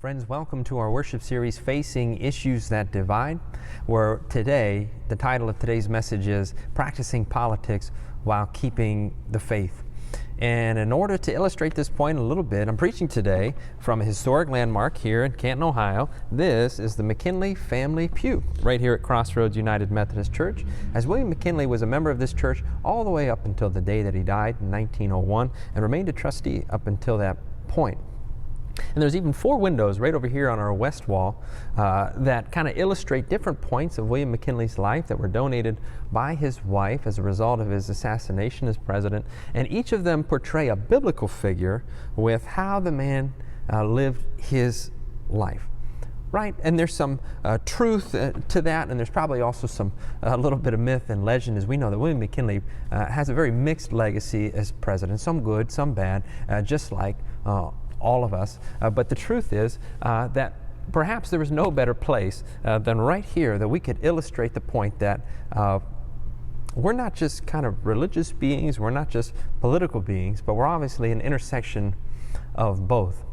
Friends, welcome to our worship series, Facing Issues That Divide, where today, the title of today's message is Practicing Politics While Keeping the Faith. And in order to illustrate this point a little bit, I'm preaching today from a historic landmark here in Canton, Ohio. This is the McKinley family pew right here at Crossroads United Methodist Church, as William McKinley was a member of this church all the way up until the day that he died in 1901 and remained a trustee up until that point. And there's even 4 windows right over here on our west wall that kind of illustrate different points of William McKinley's life that were donated by his wife as a result of his assassination as president. And each of them portray a biblical figure with how the man lived his life. Right? And there's some truth to that, and there's probably also a little bit of myth and legend, as we know that William McKinley has a very mixed legacy as president, some good, some bad, just like all of us. But the truth is that perhaps there is no better place than right here that we could illustrate the point that we're not just kind of religious beings, we're not just political beings, but we're obviously an intersection of both.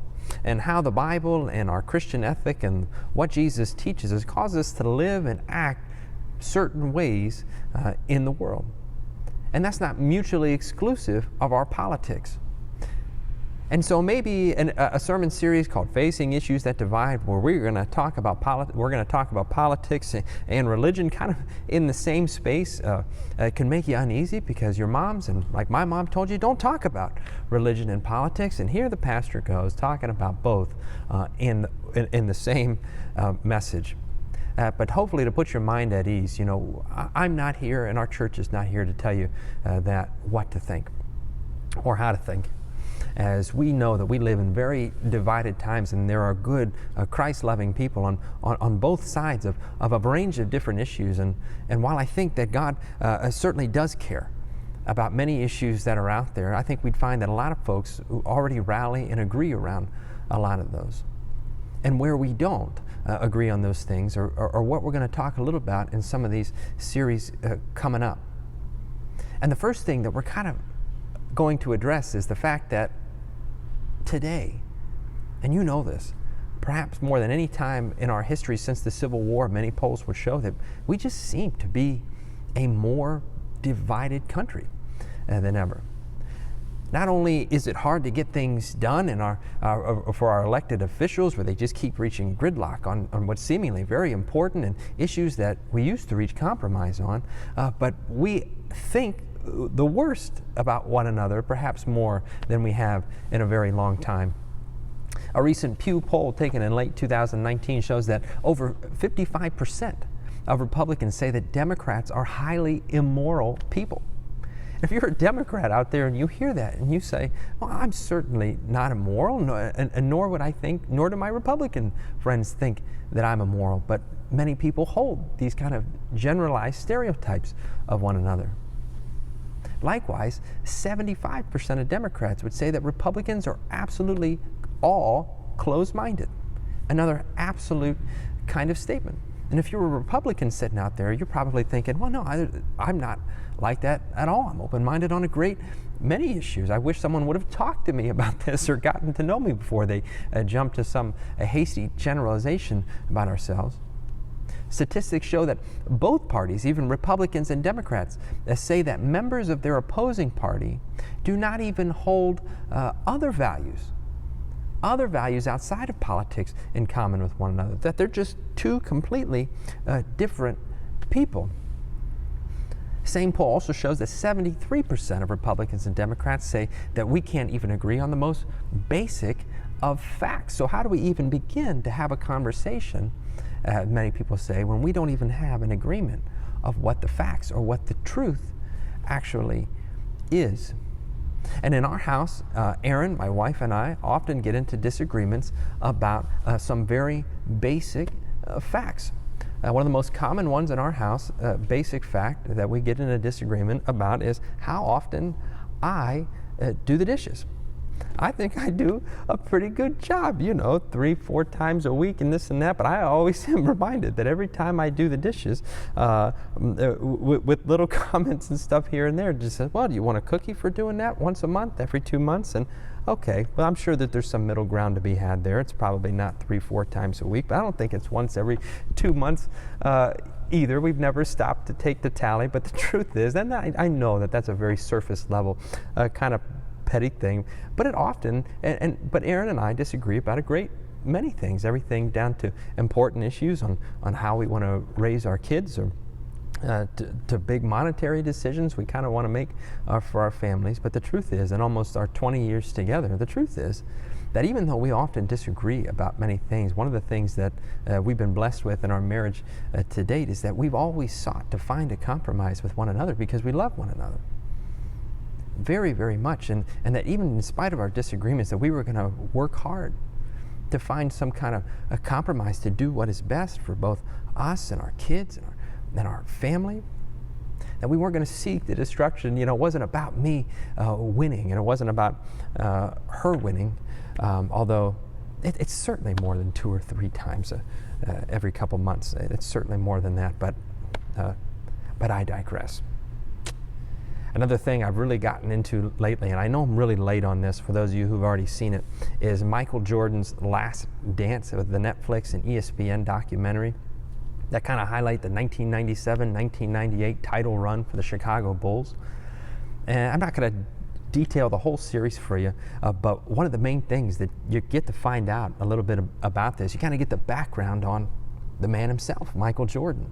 And how the Bible and our Christian ethic and what Jesus teaches us causes us to live and act certain ways in the world. And that's not mutually exclusive of our politics. And so maybe a sermon series called Facing Issues That Divide, where we're going to talk about politics and religion kind of in the same space, can make you uneasy because your moms, and like my mom told you, don't talk about religion and politics. And here the pastor goes talking about both in the same message. But hopefully to put your mind at ease, you know, I'm not here and our church is not here to tell you what to think or how to think. As we know that we live in very divided times, and there are good, Christ-loving people on both sides of a range of different issues. And while I think that God certainly does care about many issues that are out there, I think we'd find that a lot of folks who already rally and agree around a lot of those. And where we don't agree on those things, or what we're going to talk a little about in some of these series coming up. And the first thing that we're kind of going to address is the fact that today, and you know this, perhaps more than any time in our history since the Civil War, many polls would show that we just seem to be a more divided country than ever. Not only is it hard to get things done for our elected officials, where they just keep reaching gridlock on what's seemingly very important and issues that we used to reach compromise on, but we think the worst about one another, perhaps more than we have in a very long time. A recent Pew poll taken in late 2019 shows that over 55% of Republicans say that Democrats are highly immoral people. If you're a Democrat out there and you hear that and you say, well, I'm certainly not immoral, nor would I think, nor do my Republican friends think that I'm immoral, but many people hold these kind of generalized stereotypes of one another. Likewise, 75% of Democrats would say that Republicans are absolutely all closed-minded. Another absolute kind of statement. And if you're a Republican sitting out there, you're probably thinking, well, no, I'm not like that at all. I'm open-minded on a great many issues. I wish someone would have talked to me about this or gotten to know me before they jump to some hasty generalization about ourselves. Statistics show that both parties, even Republicans and Democrats, say that members of their opposing party do not even hold other values outside of politics in common with one another, that they're just two completely different people. Same poll also shows that 73% of Republicans and Democrats say that we can't even agree on the most basic of facts. So how do we even begin to have a conversation, many people say, when we don't even have an agreement of what the facts or what the truth actually is? And in our house, Erin, my wife, and I often get into disagreements about some very basic facts. One of the most common ones in our house, basic fact that we get in a disagreement about, is how often I do the dishes. I think I do a pretty good job, 3-4 times a week and this and that, but I always am reminded that every time I do the dishes, with little comments and stuff here and there, just says, well, do you want a cookie for doing that once a month, every 2 months? And okay, well, I'm sure that there's some middle ground to be had there. It's probably not 3-4 times a week, but I don't think it's once every 2 months either. We've never stopped to take the tally, but the truth is, and I know that that's a very surface level kind of petty thing, but it often, but Aaron and I disagree about a great many things, everything down to important issues on how we want to raise our kids, or to big monetary decisions we kind of want to make for our families. But the truth is, in almost our 20 years together, the truth is that even though we often disagree about many things, one of the things that we've been blessed with in our marriage to date is that we've always sought to find a compromise with one another because we love one another very, very much, and that even in spite of our disagreements, that we were going to work hard to find some kind of a compromise to do what is best for both us and our kids and our family. That we weren't going to seek the destruction. It wasn't about me winning, and it wasn't about her winning, although it's certainly more than 2 or 3 times every couple months. It's certainly more than that, but I digress. Another thing I've really gotten into lately, and I know I'm really late on this for those of you who've already seen it, is Michael Jordan's Last Dance, with the Netflix and ESPN documentary that kind of highlight the 1997-1998 title run for the Chicago Bulls. And I'm not going to detail the whole series for you, but one of the main things that you get to find out a little bit about this, you kind of get the background on the man himself, Michael Jordan.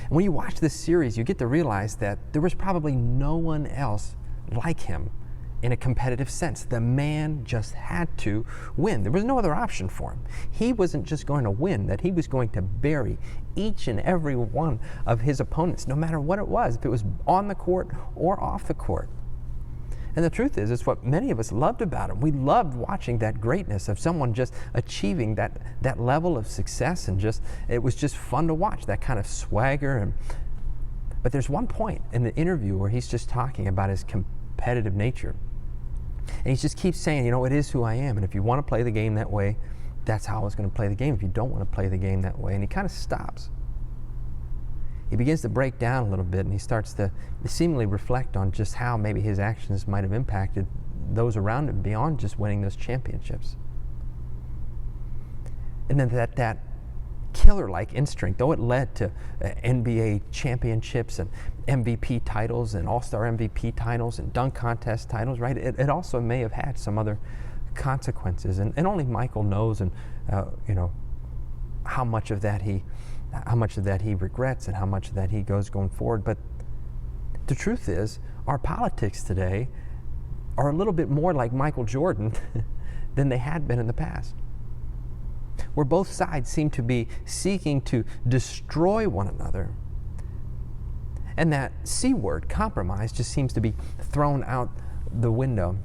And when you watch this series, you get to realize that there was probably no one else like him in a competitive sense. The man just had to win. There was no other option for him. He wasn't just going to win, that he was going to bury each and every one of his opponents, no matter what it was, if it was on the court or off the court. And the truth is, it's what many of us loved about him. We loved watching that greatness of someone just achieving that level of success, and it was just fun to watch, that kind of swagger. But there's one point in the interview where he's just talking about his competitive nature. And he just keeps saying, it is who I am. And if you want to play the game that way, that's how I was going to play the game. If you don't want to play the game that way. And he kind of stops. He begins to break down a little bit, and he starts to seemingly reflect on just how maybe his actions might have impacted those around him beyond just winning those championships. And then that killer-like instinct, though it led to NBA championships and MVP titles and All-Star MVP titles and dunk contest titles, right? It also may have had some other consequences, and only Michael knows, and how much of that he regrets and how much of that he goes going forward. But the truth is, our politics today are a little bit more like Michael Jordan than they had been in the past, where both sides seem to be seeking to destroy one another. And that C word, compromise, just seems to be thrown out the window.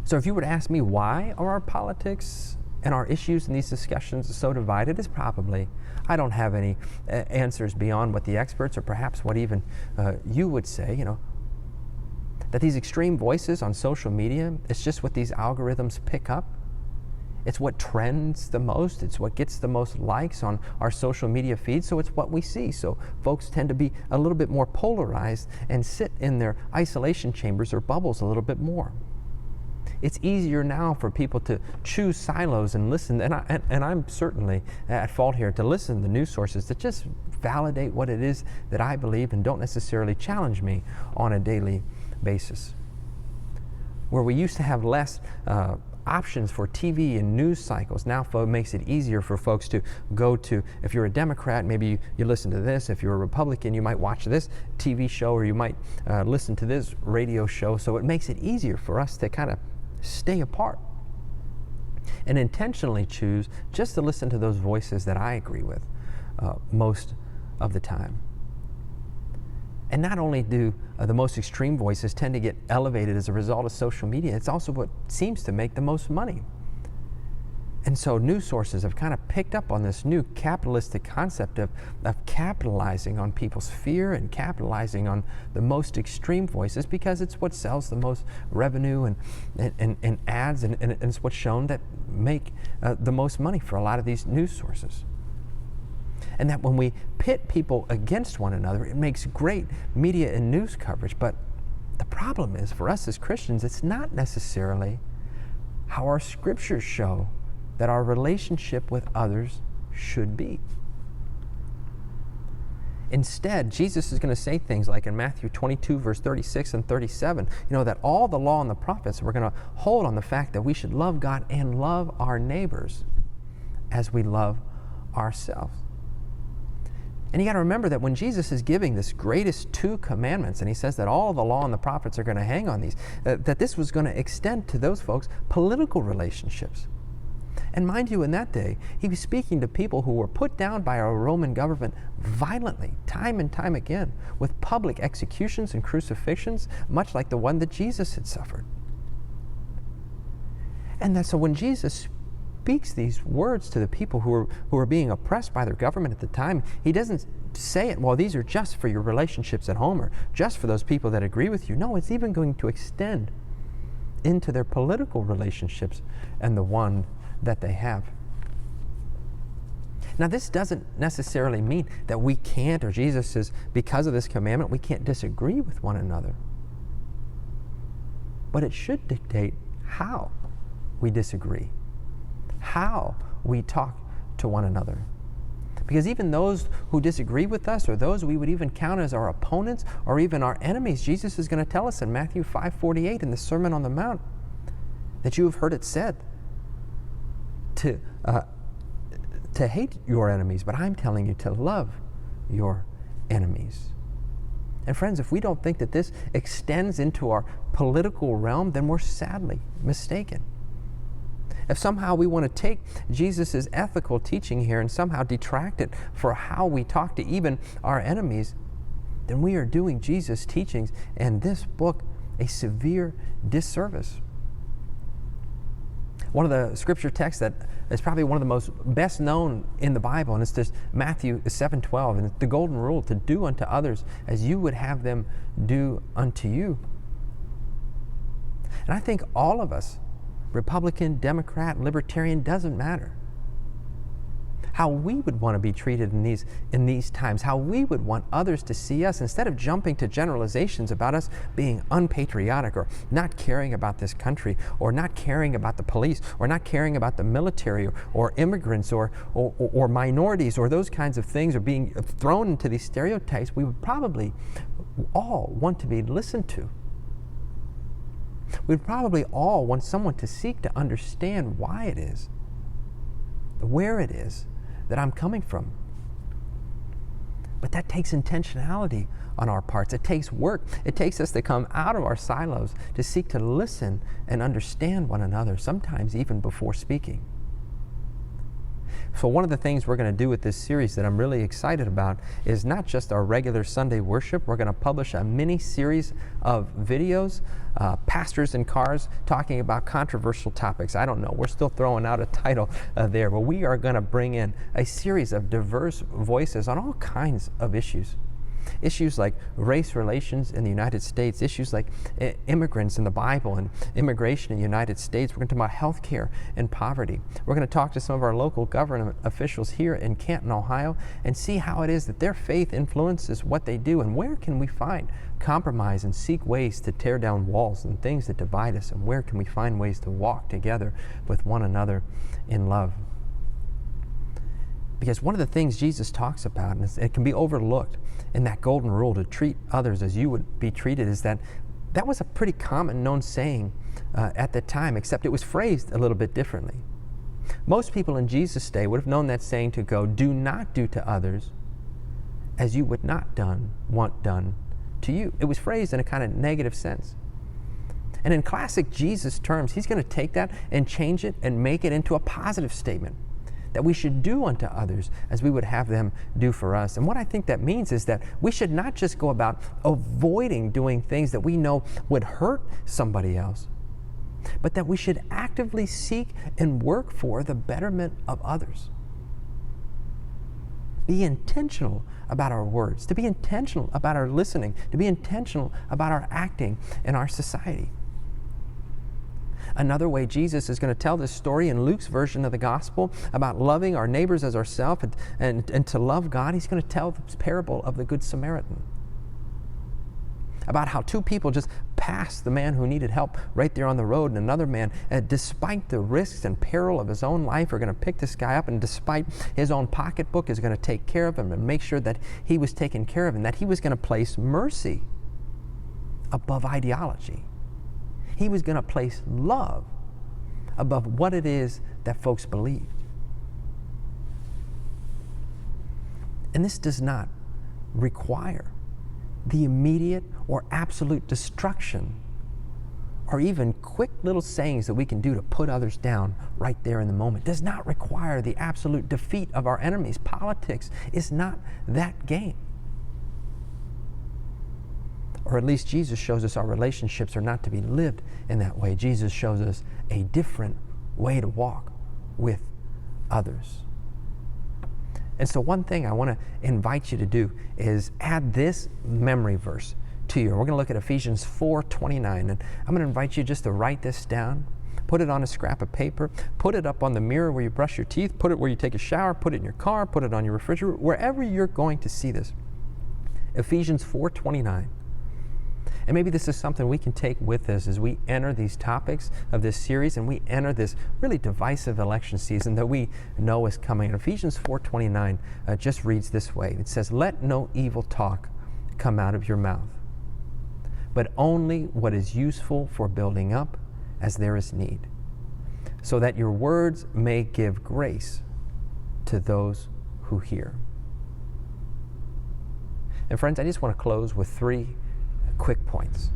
So if you were to ask me, why are our politics and our issues in these discussions so divided, it's probably, I don't have any answers beyond what the experts, or perhaps what even you would say, that these extreme voices on social media, it's just what these algorithms pick up. It's what trends the most. It's what gets the most likes on our social media feed. So it's what we see. So folks tend to be a little bit more polarized and sit in their isolation chambers or bubbles a little bit more. It's easier now for people to choose silos and listen, and I'm certainly at fault here, to listen to the news sources that just validate what it is that I believe and don't necessarily challenge me on a daily basis. Where we used to have less options for TV and news cycles, now it makes it easier for folks to go to, if you're a Democrat, maybe you listen to this. If you're a Republican, you might watch this TV show, or you might listen to this radio show. So it makes it easier for us to kind of stay apart and intentionally choose just to listen to those voices that I agree with most of the time. And not only do the most extreme voices tend to get elevated as a result of social media, it's also what seems to make the most money. And so news sources have kind of picked up on this new capitalistic concept of capitalizing on people's fear and capitalizing on the most extreme voices, because it's what sells the most revenue and ads, and it's what's shown that make the most money for a lot of these news sources. And that when we pit people against one another, it makes great media and news coverage. But the problem is, for us as Christians, it's not necessarily how our scriptures show that our relationship with others should be. Instead, Jesus is going to say things like in Matthew 22, verse 36 and 37, that all the law and the prophets, we're going to hold on the fact that we should love God and love our neighbors as we love ourselves. And you got to remember that when Jesus is giving this greatest two commandments, and he says that all the law and the prophets are going to hang on these, that this was going to extend to those folks' political relationships. And mind you, in that day, he was speaking to people who were put down by our Roman government violently, time and time again, with public executions and crucifixions, much like the one that Jesus had suffered. And so when Jesus speaks these words to the people who are being oppressed by their government at the time, he doesn't say it, well, these are just for your relationships at home or just for those people that agree with you. No, it's even going to extend into their political relationships and the one that they have. Now, this doesn't necessarily mean that we can't, or Jesus says, because of this commandment, we can't disagree with one another. But it should dictate how we disagree, how we talk to one another. Because even those who disagree with us, or those we would even count as our opponents, or even our enemies, Jesus is going to tell us in Matthew 5:48 in the Sermon on the Mount that you have heard it said to hate your enemies, but I'm telling you to love your enemies. And friends, if we don't think that this extends into our political realm, then we're sadly mistaken. If somehow we want to take Jesus' ethical teaching here and somehow detract it for how we talk to even our enemies, then we are doing Jesus' teachings and this book a severe disservice. One of the scripture texts that is probably one of the most best known in the Bible, and it's this Matthew 7:12, and it's the golden rule to do unto others as you would have them do unto you. And I think all of us, Republican, Democrat, Libertarian, doesn't matter, how we would want to be treated in these times, how we would want others to see us, instead of jumping to generalizations about us being unpatriotic or not caring about this country or not caring about the police or not caring about the military or immigrants or minorities or those kinds of things, or being thrown into these stereotypes. We would probably all want to be listened to. We'd probably all want someone to seek to understand why it is, where it is that I'm coming from. But that takes intentionality on our parts. It takes work. It takes us to come out of our silos to seek to listen and understand one another, sometimes even before speaking. So one of the things we're going to do with this series that I'm really excited about is not just our regular Sunday worship. We're going to publish a mini series of videos, pastors in cars talking about controversial topics. I don't know. We're still throwing out a title there, but we are going to bring in a series of diverse voices on all kinds of issues. Issues like race relations in the United States, issues like immigrants in the Bible and immigration in the United States. We're going to talk about health care and poverty. We're going to talk to some of our local government officials here in Canton, Ohio, and see how it is that their faith influences what they do, and where can we find compromise and seek ways to tear down walls and things that divide us, and where can we find ways to walk together with one another in love. Because one of the things Jesus talks about, and it can be overlooked in that golden rule to treat others as you would be treated, is that was a pretty common known saying at the time, except it was phrased a little bit differently. Most people in Jesus' day would have known that saying to go, do not do to others as you would not want done to you. It was phrased in a kind of negative sense. And in classic Jesus terms, he's going to take that and change it and make it into a positive statement, that we should do unto others as we would have them do for us. And what I think that means is that we should not just go about avoiding doing things that we know would hurt somebody else, but that we should actively seek and work for the betterment of others. Be intentional about our words, to be intentional about our listening, to be intentional about our acting in our society. Another way Jesus is going to tell this story in Luke's version of the gospel about loving our neighbors as ourselves and to love God, he's going to tell this parable of the Good Samaritan. About how two people just passed the man who needed help right there on the road, and another man, despite the risks and peril of his own life, are going to pick this guy up, and despite his own pocketbook, is going to take care of him and make sure that he was taken care of, and that he was going to place mercy above ideology. He was going to place love above what it is that folks believed. And this does not require the immediate or absolute destruction or even quick little sayings that we can do to put others down right there in the moment. Does not require the absolute defeat of our enemies. Politics is not that game. Or at least Jesus shows us our relationships are not to be lived in that way. Jesus shows us a different way to walk with others. And so one thing I want to invite you to do is add this memory verse to you. We're going to look at Ephesians 4:29, and I'm going to invite you just to write this down, put it on a scrap of paper, put it up on the mirror where you brush your teeth, put it where you take a shower, put it in your car, put it on your refrigerator, wherever you're going to see this. Ephesians 4:29. And maybe this is something we can take with us as we enter these topics of this series and we enter this really divisive election season that we know is coming. Ephesians 4:29 just reads this way. It says, "Let no evil talk come out of your mouth, but only what is useful for building up as there is need, so that your words may give grace to those who hear." And friends, I just want to close with 3 quick points.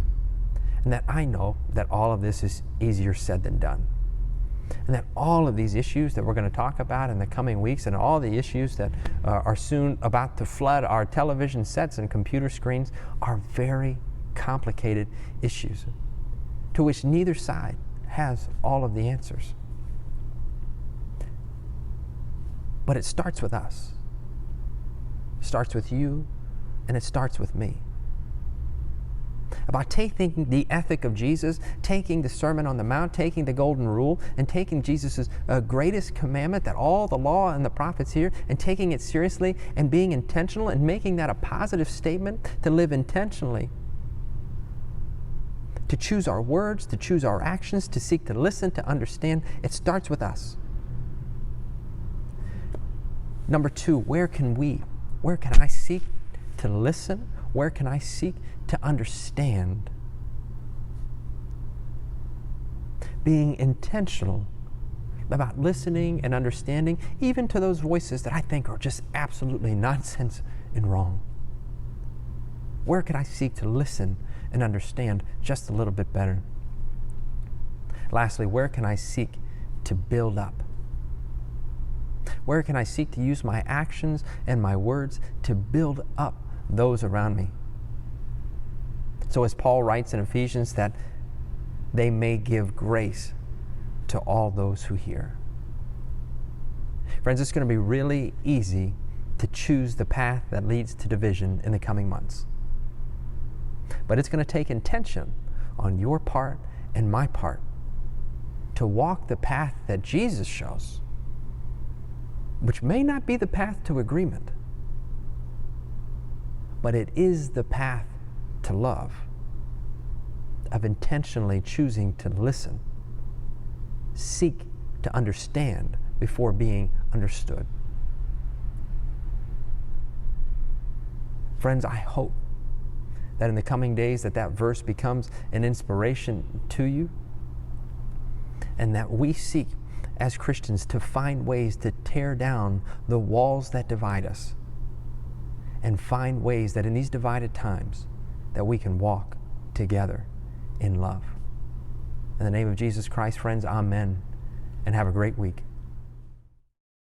And that I know that all of this is easier said than done. And that all of these issues that we're going to talk about in the coming weeks, and all the issues that are soon about to flood our television sets and computer screens, are very complicated issues to which neither side has all of the answers. But it starts with us. It starts with you, and it starts with me. About taking the ethic of Jesus, taking the Sermon on the Mount, taking the Golden Rule, and taking Jesus' greatest commandment that all the law and the prophets hear, and taking it seriously and being intentional and making that a positive statement, to live intentionally, to choose our words, to choose our actions, to seek to listen, to understand. It starts with us. Number 2, where can I seek to listen? Where can I seek to understand? Being intentional about listening and understanding, even to those voices that I think are just absolutely nonsense and wrong. Where can I seek to listen and understand just a little bit better? Lastly, where can I seek to build up? Where can I seek to use my actions and my words to build up those around me? So as Paul writes in Ephesians, that they may give grace to all those who hear. Friends, it's going to be really easy to choose the path that leads to division in the coming months. But it's going to take intention on your part and my part to walk the path that Jesus shows, which may not be the path to agreement, but it is the path to love, of intentionally choosing to listen, seek to understand before being understood. Friends, I hope that in the coming days that verse becomes an inspiration to you, and that we seek as Christians to find ways to tear down the walls that divide us, and find ways that in these divided times that we can walk together in love. In the name of Jesus Christ, friends, amen, and have a great week.